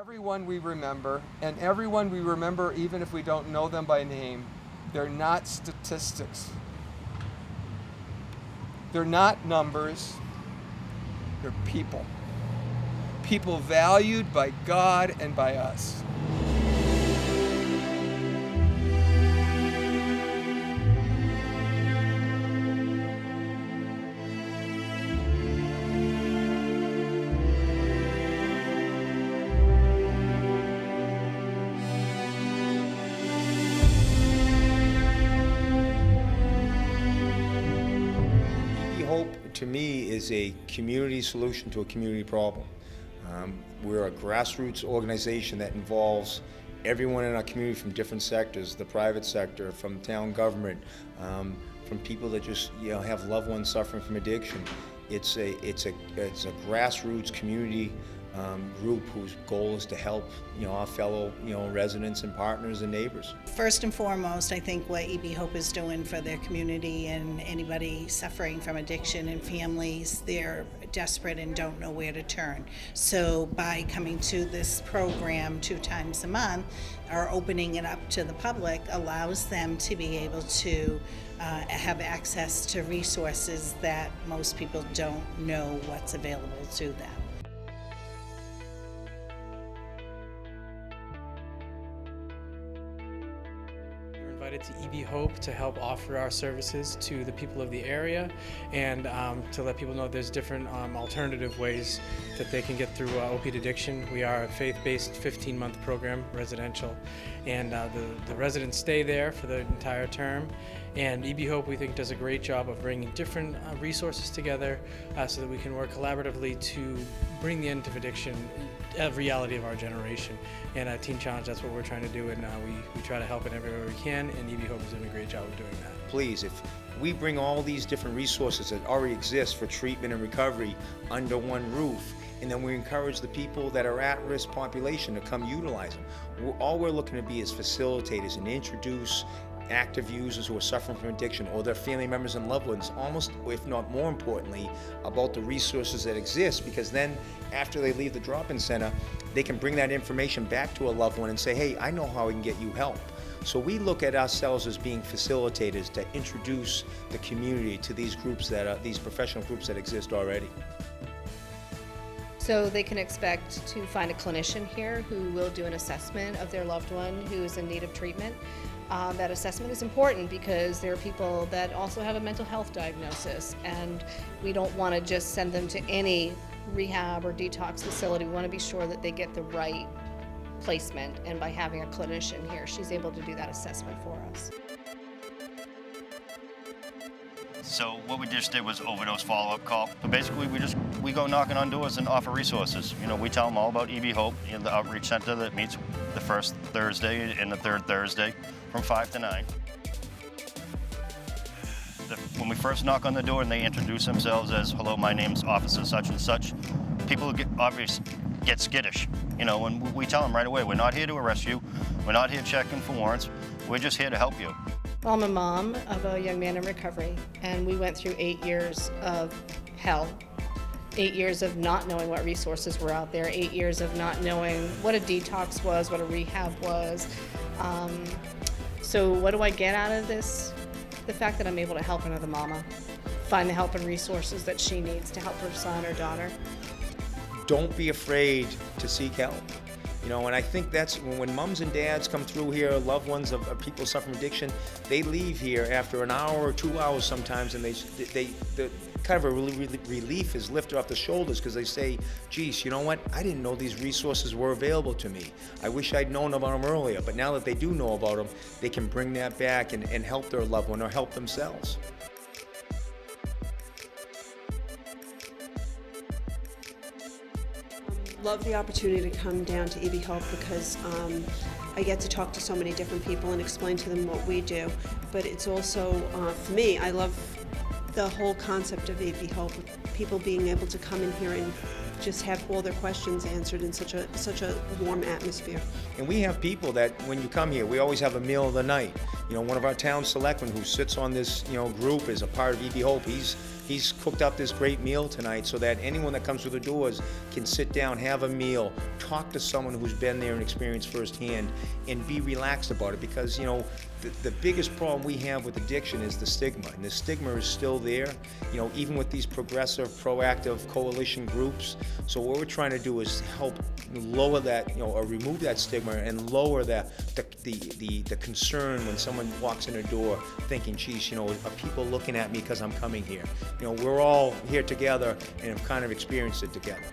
Everyone we remember, and everyone we remember even if we don't know them by name, they're not statistics. They're not numbers, they're people. People valued by God and by us. Hope, to me, is a community solution to a community problem. We're a grassroots organization that involves everyone in our community from different sectors, the private sector, from town government, from people that just have loved ones suffering from addiction. It's a grassroots community group whose goal is to help our fellow residents and partners and neighbors. First and foremost, I think what EB Hope is doing for their community and anybody suffering from addiction and families, they're desperate and don't know where to turn. So by coming to this program 2 times a month or opening it up to the public allows them to be able to have access to resources that most people don't know what's available to them. Invited to EB Hope to help offer our services to the people of the area and to let people know there's different alternative ways that they can get through opiate addiction. We are a faith-based 15-month program, residential, and the residents stay there for the entire term. And EB Hope, we think, does a great job of bringing different resources together so that we can work collaboratively to bring the end of addiction a reality of our generation. And Teen Challenge, that's what we're trying to do, and we try to help in everywhere we can, and EB Hope is doing a great job of doing that. Please, if we bring all these different resources that already exist for treatment and recovery under one roof, and then we encourage the people that are at-risk population to come utilize them. All we're looking to be is facilitators and introduce active users who are suffering from addiction or their family members and loved ones, almost, if not more importantly, about the resources that exist, because then after they leave the drop-in center, they can bring that information back to a loved one and say, hey, I know how I can get you help. So we look at ourselves as being facilitators to introduce the community to these groups these professional groups that exist already. So they can expect to find a clinician here who will do an assessment of their loved one who is in need of treatment. That assessment is important because there are people that also have a mental health diagnosis, and we don't want to just send them to any rehab or detox facility. We want to be sure that they get the right placement, and by having a clinician here, she's able to do that assessment for us. So what we just did was overdose follow-up call. So basically we go knocking on doors and offer resources. We tell them all about EB Hope, the outreach center that meets the first Thursday and the third Thursday from 5 to 9. When we first knock on the door and they introduce themselves as, hello, my name's Officer such and such, people get skittish. And we tell them right away, we're not here to arrest you, we're not here checking for warrants, we're just here to help you. Well, I'm a mom of a young man in recovery, and we went through 8 years of hell. 8 years of not knowing what resources were out there, 8 years of not knowing what a detox was, what a rehab was. So what do I get out of this? The fact that I'm able to help another mama find the help and resources that she needs to help her son or daughter. Don't be afraid to seek help. And I think that's when moms and dads come through here, loved ones of people suffering from addiction, they leave here after an hour or 2 hours sometimes, and the kind of a relief is lifted off the shoulders because they say, geez, you know what? I didn't know these resources were available to me. I wish I'd known about them earlier. But now that they do know about them, they can bring that back and help their loved one or help themselves. Love the opportunity to come down to EB Hope because I get to talk to so many different people and explain to them what we do. But it's also, for me, I love the whole concept of EB Hope, people being able to come in here and just have all their questions answered in such a warm atmosphere. And we have people that, when you come here, we always have a meal of the night. One of our town selectmen who sits on this, group is a part of EB Hope. He's He's cooked up this great meal tonight so that anyone that comes through the doors can sit down, have a meal, talk to someone who's been there and experienced firsthand, and be relaxed about it. Because, you know, the biggest problem we have with addiction is the stigma, and the stigma is still there, you know, even with these progressive, proactive coalition groups. So what we're trying to do is help lower that, you know, or remove that stigma and lower the concern when someone walks in a door thinking, geez, you know, are people looking at me because I'm coming here? You know, we're all here together and have kind of experienced it together.